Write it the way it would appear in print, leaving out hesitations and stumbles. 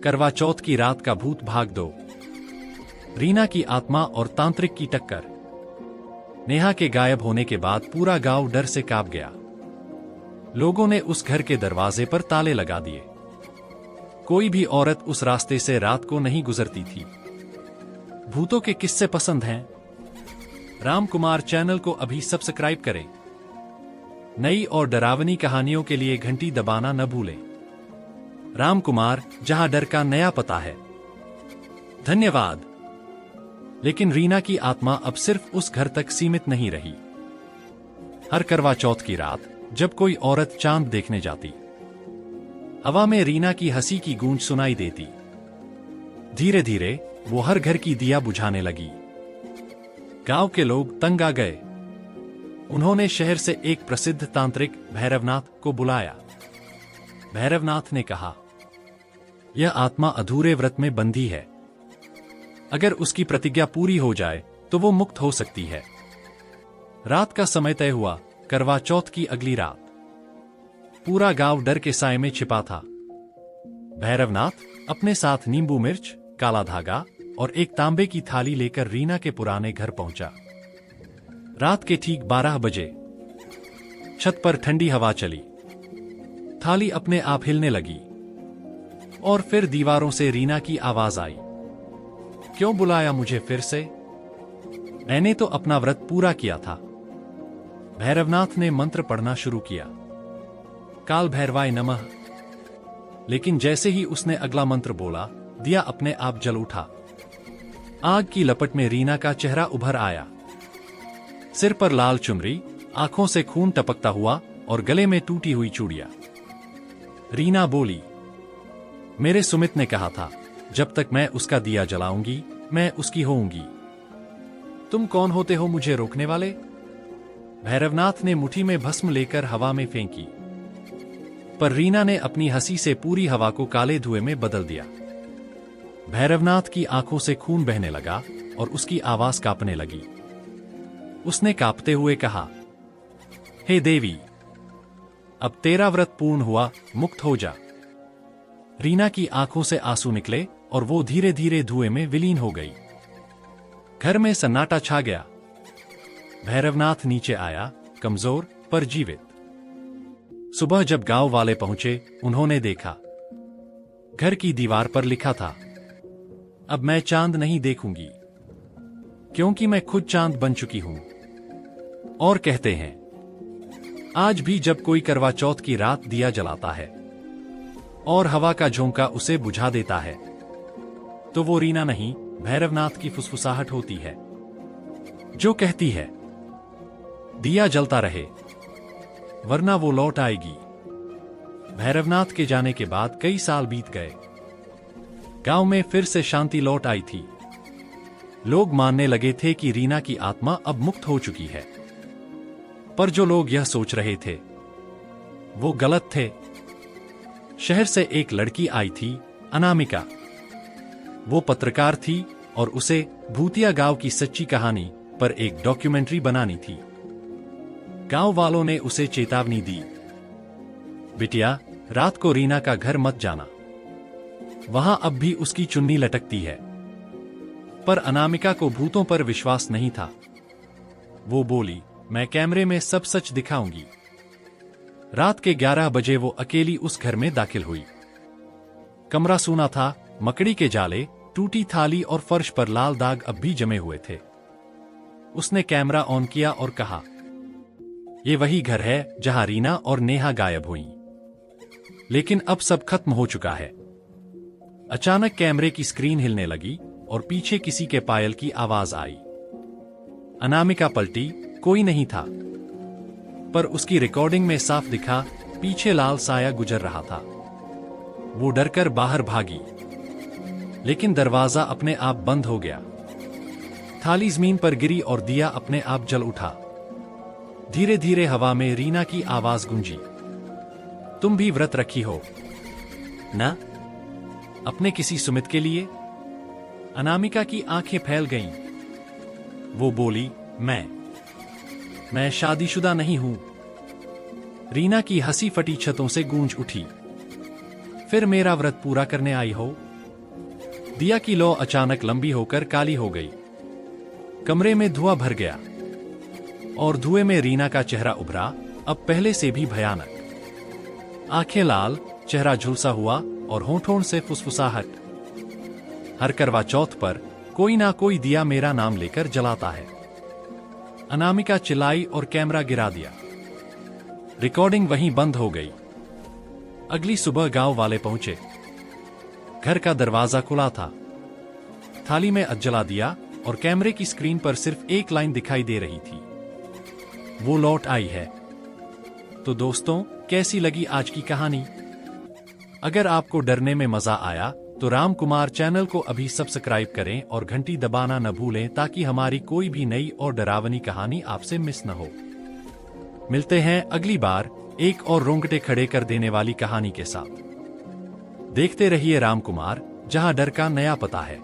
करवा चौथ की रात का भूत भाग दो। रीना की आत्मा और तांत्रिक की टक्कर। नेहा के गायब होने के बाद पूरा गांव डर से कांप गया। लोगों ने उस घर के दरवाजे पर ताले लगा दिए। कोई भी औरत उस रास्ते से रात को नहीं गुजरती थी। भूतों के किस्से पसंद हैं? राम कुमार चैनल को अभी सब्सक्राइब करें। नई और डरावनी कहानियों के लिए घंटी दबाना न भूलें। राम कुमार, जहां डर का नया पता है। धन्यवाद। लेकिन रीना की आत्मा अब सिर्फ उस घर तक सीमित नहीं रही। हर करवा चौथ की रात जब कोई औरत चांद देखने जाती, हवा में रीना की हंसी की गूंज सुनाई देती। धीरे धीरे वो हर घर की दिया बुझाने लगी। गांव के लोग तंग आ गए। उन्होंने शहर से एक प्रसिद्ध तांत्रिक भैरवनाथ को बुलाया। भैरवनाथ ने कहा, यह आत्मा अधूरे व्रत में बंधी है। अगर उसकी प्रतिज्ञा पूरी हो जाए तो वो मुक्त हो सकती है। रात का समय तय हुआ। करवा चौथ की अगली रात पूरा गांव डर के साए में छिपा था। भैरवनाथ अपने साथ नींबू मिर्च, काला धागा और एक तांबे की थाली लेकर रीना के पुराने घर पहुंचा। रात के ठीक 12 बजे छत पर ठंडी हवा चली। थाली अपने आप हिलने लगी और फिर दीवारों से रीना की आवाज आई, क्यों बुलाया मुझे फिर से? मैंने तो अपना व्रत पूरा किया था। भैरवनाथ ने मंत्र पढ़ना शुरू किया, काल भैरवाय नमः। लेकिन जैसे ही उसने अगला मंत्र बोला, दिया अपने आप जल उठा। आग की लपट में रीना का चेहरा उभर आया। सिर पर लाल चुनरी, आंखों से खून टपकता हुआ और गले में टूटी हुई चूड़ियां। रीना बोली, मेरे सुमित ने कहा था, जब तक मैं उसका दिया जलाऊंगी मैं उसकी होऊंगी। तुम कौन होते हो मुझे रोकने वाले? भैरवनाथ ने मुट्ठी में भस्म लेकर हवा में फेंकी, पर रीना ने अपनी हंसी से पूरी हवा को काले धुएं में बदल दिया। भैरवनाथ की आंखों से खून बहने लगा और उसकी आवाज कांपने लगी। उसने कांपते हुए कहा, हे देवी, अब तेरा व्रत पूर्ण हुआ, मुक्त हो जा। रीना की आंखों से आंसू निकले और वो धीरे धीरे धुएं में विलीन हो गई। घर में सन्नाटा छा गया। भैरवनाथ नीचे आया, कमजोर पर जीवित। सुबह जब गांव वाले पहुंचे, उन्होंने देखा घर की दीवार पर लिखा था, अब मैं चांद नहीं देखूंगी, क्योंकि मैं खुद चांद बन चुकी हूं। और कहते हैं, आज भी जब कोई करवा चौथ की रात दिया जलाता है और हवा का झोंका उसे बुझा देता है, तो वो रीना नहीं, भैरवनाथ की फुसफुसाहट होती है, जो कहती है, दिया जलता रहे, वरना वो लौट आएगी। भैरवनाथ के जाने के बाद कई साल बीत गए। गांव में फिर से शांति लौट आई थी। लोग मानने लगे थे कि रीना की आत्मा अब मुक्त हो चुकी है। पर जो लोग यह सोच रहे थे, वो गलत थे। शहर से एक लड़की आई थी, अनामिका। वो पत्रकार थी और उसे भूतिया गांव की सच्ची कहानी पर एक डॉक्यूमेंट्री बनानी थी। गांव वालों ने उसे चेतावनी दी, बिटिया, रात को रीना का घर मत जाना, वहां अब भी उसकी चुन्नी लटकती है। पर अनामिका को भूतों पर विश्वास नहीं था। वो बोली, मैं कैमरे में सब सच दिखाऊंगी। रात के 11 बजे वो अकेली उस घर में दाखिल हुई। कमरा सूना था, मकड़ी के जाले, टूटी थाली और फर्श पर लाल दाग अब भी जमे हुए थे। उसने कैमरा ऑन किया और कहा, ये वही घर है जहां रीना और नेहा गायब हुई। लेकिन अब सब खत्म हो चुका है। अचानक कैमरे की स्क्रीन हिलने लगी और पीछे किसी के पायल की आवाज आई। अनामिका पलटी, कोई नहीं था। पर उसकी रिकॉर्डिंग में साफ दिखा, पीछे लाल साया गुजर रहा था। वो डरकर बाहर भागी, लेकिन दरवाजा अपने आप बंद हो गया। थाली जमीन पर गिरी और दिया अपने आप जल उठा। धीरे धीरे हवा में रीना की आवाज गूंजी, तुम भी व्रत रखी हो ना, अपने किसी सुमित के लिए? अनामिका की आंखें फैल गईं। वो बोली, मैं शादीशुदा नहीं हूं। रीना की हंसी फटी छतों से गूंज उठी। फिर मेरा व्रत पूरा करने आई हो? दिया की लौ अचानक लंबी होकर काली हो गई। कमरे में धुआं भर गया और धुएं में रीना का चेहरा उभरा, अब पहले से भी भयानक। आंखें लाल, चेहरा झुलसा हुआ और होठों से फुसफुसाहट। हर करवा चौथ पर कोई ना कोई दिया मेरा नाम लेकर जलाता है। अनामिका चिल्लाई और कैमरा गिरा दिया। रिकॉर्डिंग वहीं बंद हो गई। अगली सुबह गांव वाले पहुंचे। घर का दरवाजा खुला था। थाली में अज्जला दिया और कैमरे की स्क्रीन पर सिर्फ एक लाइन दिखाई दे रही थी, वो लौट आई है। तो दोस्तों, कैसी लगी आज की कहानी? अगर आपको डरने में मजा आया तो राम कुमार चैनल को अभी सब्सक्राइब करें और घंटी दबाना न भूलें ताकि हमारी कोई भी नई और डरावनी कहानी आपसे मिस न हो। मिलते हैं अगली बार एक और रोंगटे खड़े कर देने वाली कहानी के साथ। देखते रहिए राम कुमार, जहां डर का नया पता है।